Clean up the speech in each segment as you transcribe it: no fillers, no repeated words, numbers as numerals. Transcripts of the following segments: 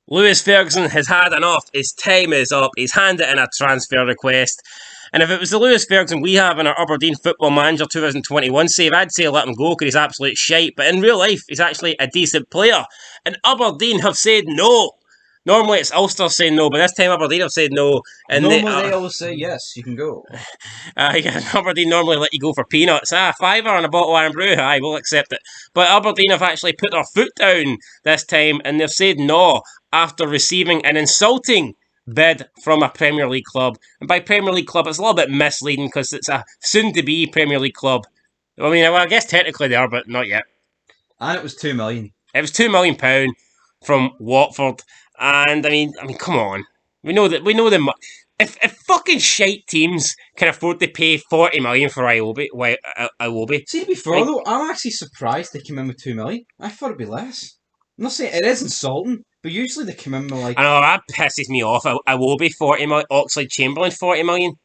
Lewis Ferguson has had enough. His time is up. He's handed in a transfer request. And if it was the Lewis Ferguson we have in our Aberdeen Football Manager 2021 save, I'd say let him go because he's absolute shite. But in real life, he's actually a decent player. And Aberdeen have said no. Normally it's Ulster saying no, but this time Aberdeen have said no. And Normally they always say yes, you can go. Aberdeen normally let you go for peanuts. $5 on a bottle of Iron Brew. Aye, we'll accept it. But Aberdeen have actually put their foot down this time and they've said no after receiving an insulting bid from a Premier League club. And by Premier League club, it's a little bit misleading because it's a soon-to-be Premier League club. I mean, well, I guess technically they are, but not yet. And it was £2 million. It was £2 million from Watford. And I mean, come on. We know them. If fucking shite teams can afford to pay 40 million for Iwobi. See, to be fair though, I'm actually surprised they came in with 2 million. I thought it'd be less. I'm not saying it is insulting, but usually they come in with like. I know that pisses me off. Iwobi 40 million, Oxlade-Chamberlain 40 million.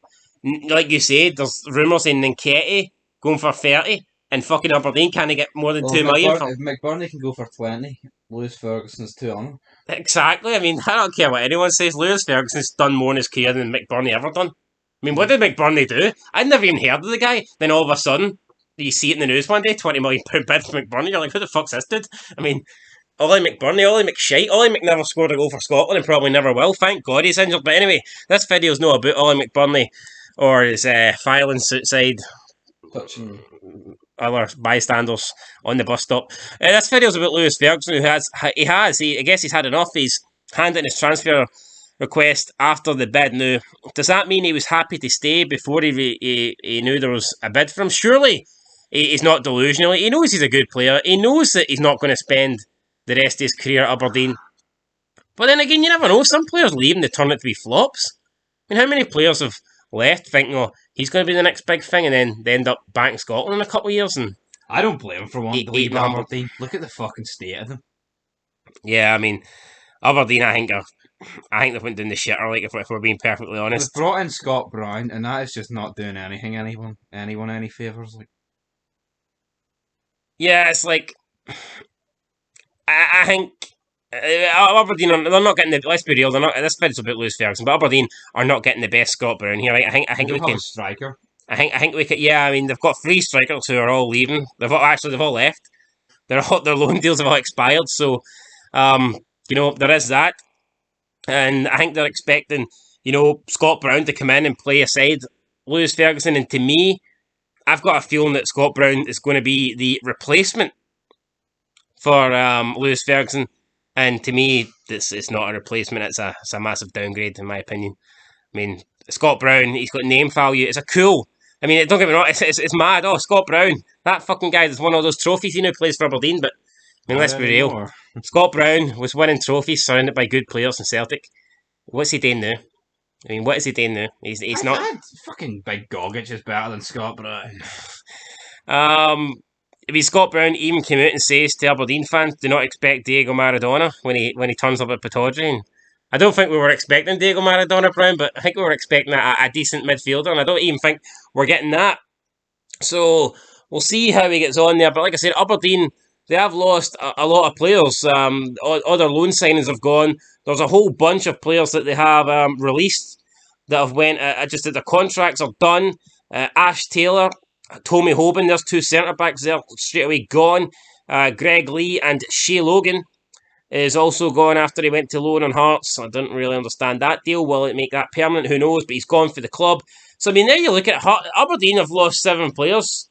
Like you said, there's rumours in Nketiah going for 30, and fucking Aberdeen can't get more than 2 million. If McBurney can go for 20, Lewis Ferguson's 200. Exactly. I mean, I don't care what anyone says. Lewis Ferguson's done more in his career than McBurney ever done. I mean, what did McBurney do? I'd never even heard of the guy. Then all of a sudden, you see it in the news one day, £20 million bid for McBurney. You're like, who the fuck's this dude? I mean, Ollie McBurney, Ollie McShite. Ollie McNever scored a goal for Scotland and probably never will. Thank God he's injured. But anyway, this video's not about Ollie McBurney or his violence outside touching other bystanders on the bus stop. This video's about Lewis Ferguson, who I guess he's had enough. He's handed in his transfer request after the bid. Now, does that mean he was happy to stay before he knew there was a bid for him? Surely he's not delusional. He knows he's a good player. He knows that he's not going to spend the rest of his career at Aberdeen. But then again, you never know. Some players leave and they turn out to be flops. I mean, how many players have left thinking, oh, he's going to be the next big thing, and then they end up back in Scotland in a couple of years? And I don't blame him for wanting to leave Aberdeen. Look at the fucking state of them. Yeah, I mean, Aberdeen, I think they've went down the shitter, like, if we're being perfectly honest. They've brought in Scott Brown, and that is just not doing anyone any favours. Like, yeah, it's like, I think Aberdeen, they're not getting the. Let's be real, they're not. This vid's about Lewis Ferguson, but Aberdeen are not getting the best Scott Brown here. Right? I think we can. A striker. I think we could. Yeah, I mean they've got 3 strikers who are all leaving. They've all left. Their loan deals have all expired. So, there is that, and I think they're expecting Scott Brown to come in and play aside Lewis Ferguson. And to me, I've got a feeling that Scott Brown is going to be the replacement for Lewis Ferguson. And to me, it's not a replacement. It's a massive downgrade, in my opinion. I mean, Scott Brown, he's got name value. It's a cool. I mean, don't get me wrong, it's mad. Oh, Scott Brown, that fucking guy that's won all those trophies. He now plays for Aberdeen, but I mean, let's be real. Scott Brown was winning trophies surrounded by good players in Celtic. What's he doing now? I mean, what is he doing now? He's not. Fucking Big Gogic is better than Scott Brown. I mean, Scott Brown even came out and says to Aberdeen fans, do not expect Diego Maradona when he turns up at Pittodrie. And I don't think we were expecting Diego Maradona, Brown, but I think we were expecting a decent midfielder, and I don't even think we're getting that. So we'll see how he gets on there. But like I said, Aberdeen, they have lost a lot of players. Other loan signings have gone. There's a whole bunch of players that they have released that have went just that the contracts are done. Ash Taylor, Tommy Hoban, there's 2 centre-backs there straight away gone. Greg Lee and Shea Logan is also gone after he went to loan on Hearts. I didn't really understand that deal. Will it make that permanent? Who knows? But he's gone for the club. So, I mean, there you look at it. Aberdeen have lost 7 players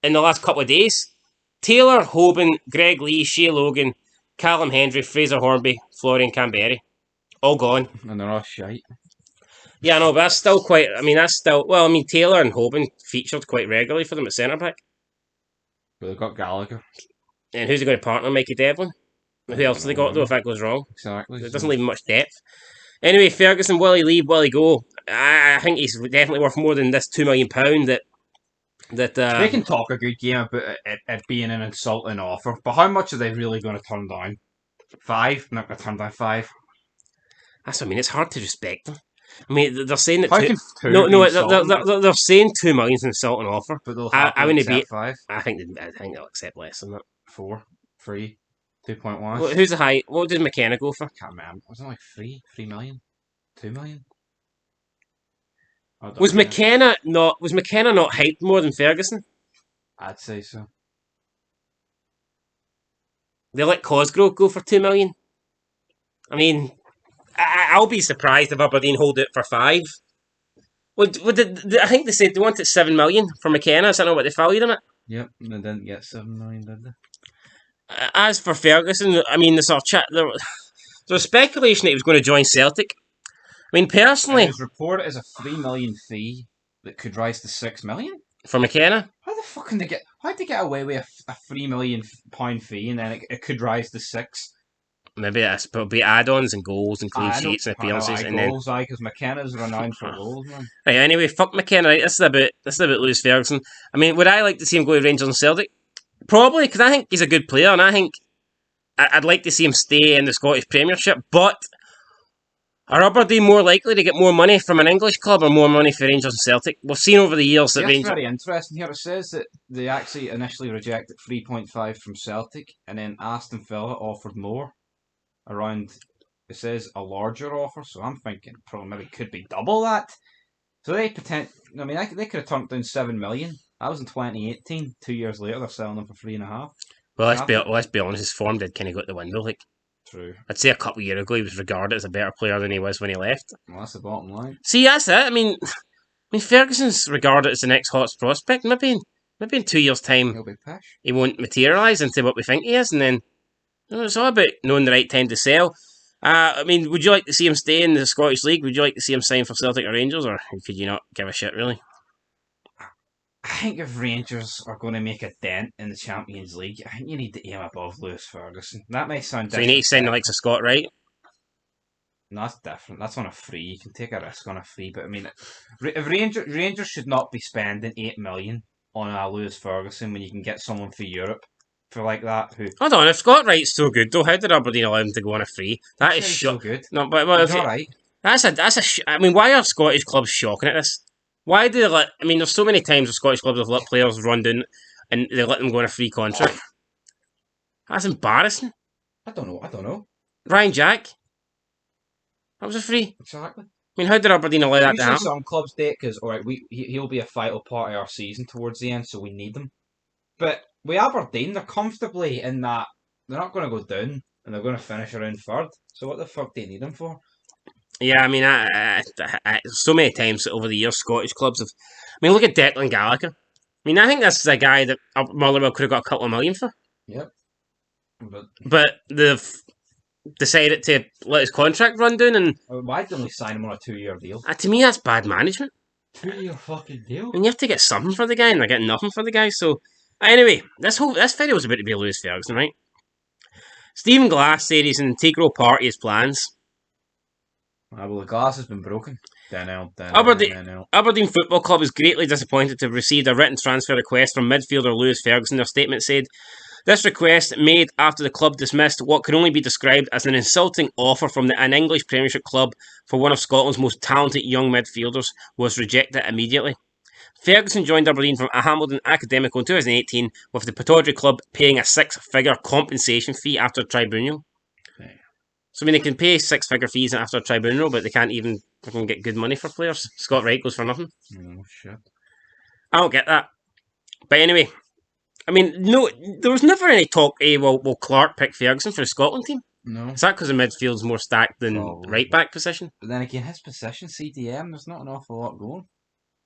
in the last couple of days. Taylor, Hoban, Greg Lee, Shea Logan, Callum Hendry, Fraser Hornby, Florian Canberry. All gone. And they're all shite. Yeah, no, but that's still quite... I mean, Taylor and Hoban featured quite regularly for them at centre-back. But they've got Gallagher. And who's he going to partner? Mikey Devlin? Who else have they got, though, if that goes wrong? Exactly. It doesn't leave much depth. Anyway, Ferguson, will he leave? Will he go? I think he's definitely worth more than this £2 million they can talk a good game about it being an insulting offer, but how much are they really going to turn down? 5? Not going to turn down 5. That's what I mean. It's hard to respect them. I mean, they're saying that they're saying $2 million is an insulting offer, but they'll have to accept 5. I think they'll accept less than that. 4, 3. 2.1. Who's the high? What did McKenna go for? I can't remember. Was it like 3 million? 2 million? Was McKenna not hyped more than Ferguson? I'd say so. They let Cosgrove go for 2 million. I mean, I'll be surprised if Aberdeen hold it for 5. I think they said they wanted 7 million for McKenna. Is that not what they valued him at? Yep, they didn't get 7 million, did they? As for Ferguson, I mean, there was speculation that he was going to join Celtic. I mean, personally, it was reported as a 3 million fee that could rise to 6 million for McKenna. How the fuck can they get? How'd they get away with a £3 million fee and then it could rise to 6? Maybe it'll be add-ons and goals and clean sheets and appearances and goals, because McKenna's renowned for goals, man. Right, anyway, fuck McKenna. Right, this is about Lewis Ferguson. I mean, would I like to see him go to Rangers and Celtic? Probably, because I think he's a good player, and I think I'd like to see him stay in the Scottish Premiership. But are Aberdeen more likely to get more money from an English club or more money for Rangers and Celtic? We've seen over the years that Rangers. That's very interesting here. It says that they actually initially rejected 3.5 from Celtic, and then Aston Villa offered more. Around, it says a larger offer, so I'm thinking probably maybe could be double that. So they they could have turned down 7 million. That was in 2018. 2 years later, they're selling them for 3.5. Well, let's be honest. His form did kind of go out the window. Like, true. I'd say a couple of years ago, he was regarded as a better player than he was when he left. Well, that's the bottom line. See, that's it. I mean, Ferguson's regarded as the next hot prospect. Maybe in 2 years' time, he'll be pish. He won't materialise into what we think he is, and then it's all about knowing the right time to sell. I mean, would you like to see him stay in the Scottish League? Would you like to see him sign for Celtic or Rangers, or could you not give a shit, really? I think if Rangers are going to make a dent in the Champions League, I think you need to aim above Lewis Ferguson. That may sound so you need to sign the likes of Scott Wright? No, that's different. That's on a free. You can take a risk on a free, but I mean, if Rangers should not be spending 8 million on a Lewis Ferguson when you can get someone for Europe for like that. Hold on, if Scott Wright's so good, though, how did Aberdeen allow him to go on a free? That is so good. No, but he's alright. I mean, why are Scottish clubs shocking at this? Why do they let? I mean, there's so many times where Scottish clubs have let players run down and they let them go on a free contract. That's embarrassing. I don't know. Ryan Jack. That was a free. Exactly. I mean, how did Aberdeen allow that to happen? Some clubs do it because, alright, he'll be a vital part of our season towards the end, so we need him. But with Aberdeen, they're comfortably in that they're not going to go down and they're going to finish around third. So what the fuck do you need them for? Yeah, I mean, so many times over the years, Scottish clubs have. I mean, look at Declan Gallagher. I mean, I think that's a guy that Motherwell could have got a couple of million for. Yep. But they've decided to let his contract run down, and why didn't we sign him on a 2-year deal? To me, that's bad management. 2-year fucking deal. I mean, you have to get something for the guy, and they're getting nothing for the guy. So, anyway, this video was about to be Lewis Ferguson, right? Stephen Glass said he's an integral part of his plans. Well, the glass has been broken. Aberdeen Football Club is greatly disappointed to have received a written transfer request from midfielder Lewis Ferguson. Their statement said, this request, made after the club dismissed what can only be described as an insulting offer from an English Premiership club for one of Scotland's most talented young midfielders, was rejected immediately. Ferguson joined Aberdeen from a Hamilton Academical in 2018, with the Pittodrie club paying a 6-figure compensation fee after a tribunal. So, I mean, they can pay 6-figure fees after a tribunal, but they can't even fucking get good money for players. Scott Wright goes for nothing. Oh, shit. I don't get that. But anyway, I mean, no, there was never any talk, will Clark pick Ferguson for the Scotland team? No. Is that because the midfield's more stacked than right-back position? But then again, his position, CDM, there's not an awful lot going.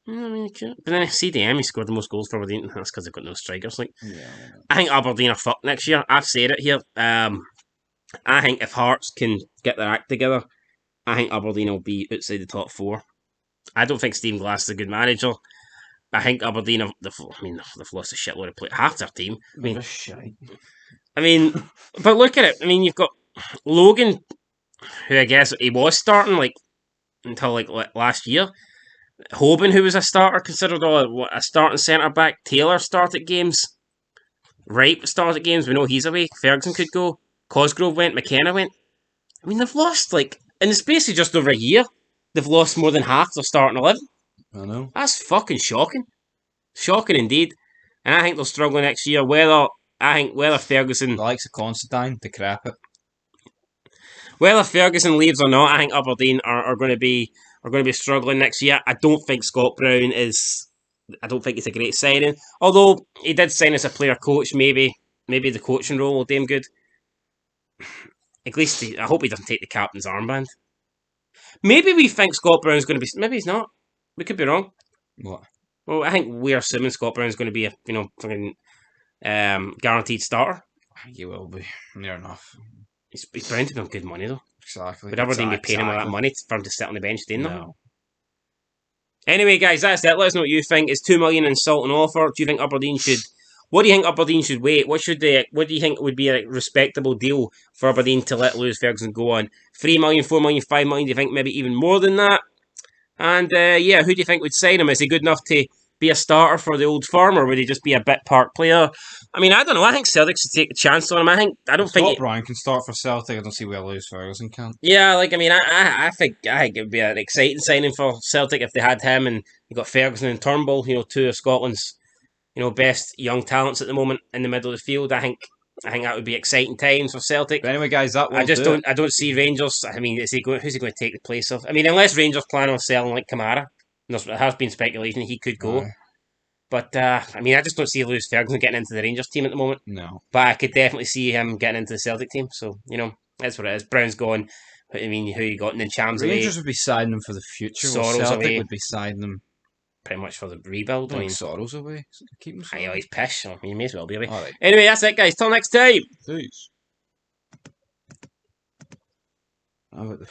I mean, but then CDM, he scored the most goals for Aberdeen. That's because they've got no strikers. Like, yeah. I think Aberdeen are fucked next year. I've said it here. I think if Hearts can get their act together, I think Aberdeen will be outside the top 4. I don't think Stephen Glass is a good manager. I think Aberdeen they've lost a shitload of players. Half their team. I mean, but look at it. I mean, you've got Logan, who I guess he was starting until last year. Hoban, who was a starter, considered a starting centre back. Taylor started games. Wright started games. We know he's away. Ferguson could go. Cosgrove went, McKenna went. I mean, they've lost, in the space of just over a year, they've lost more than half their starting 11. I know. That's fucking shocking. Shocking indeed. And I think they'll struggle next year. Whether I think The likes of Considine, decrepit. Whether Ferguson leaves or not, I think Aberdeen are going to be struggling next year. I don't think Scott Brown is. I don't think he's a great signing. Although he did sign as a player coach, maybe the coaching role will do him good. At least I hope he doesn't take the captain's armband. Maybe we think Scott Brown's going to be. Maybe he's not. We could be wrong. What? Well, I think we're assuming Scott Brown's going to be a fucking guaranteed starter. He will be, near enough. He's bound to be on good money though. Exactly. Would Aberdeen be paying him all that money for him to sit on the bench doing nothing? No. Anyway, guys, that's it. Let us know what you think. Is $2 million insult an offer? Do you think Aberdeen should? What do you think Aberdeen should wait? What do you think would be a respectable deal for Aberdeen to let Lewis Ferguson go on? 3 million, 4 million, 5 million? Do you think maybe even more than that? And yeah, who do you think would sign him? Is he good enough to be a starter for the Old Firm, or would he just be a bit part player? I mean, I don't know. I think Celtic should take a chance on him. I don't think Scott Brown can start for Celtic. I don't see where Lewis Ferguson can. Yeah, like I mean, I think it would be an exciting signing for Celtic if they had him, and you got Ferguson and Turnbull, two of Scotland's best young talents at the moment in the middle of the field. I think that would be exciting times for Celtic. But anyway, guys, that will I don't see Rangers. I mean, who's he going to take the place of? I mean, unless Rangers plan on selling like Kamara, there has been speculation he could go. But I mean, I just don't see Lewis Ferguson getting into the Rangers team at the moment. No, but I could definitely see him getting into the Celtic team. So that's what it is. Brown's gone. I mean, who you got? And then Chams away. Rangers would be signing them for the future. Sorrels Celtic away. would be signing them pretty much for the rebuild. I mean, Sorrels away. Keep him. I he's pish. So he may as well be away. All right. Anyway, that's it, guys. Till next time. Peace. How about the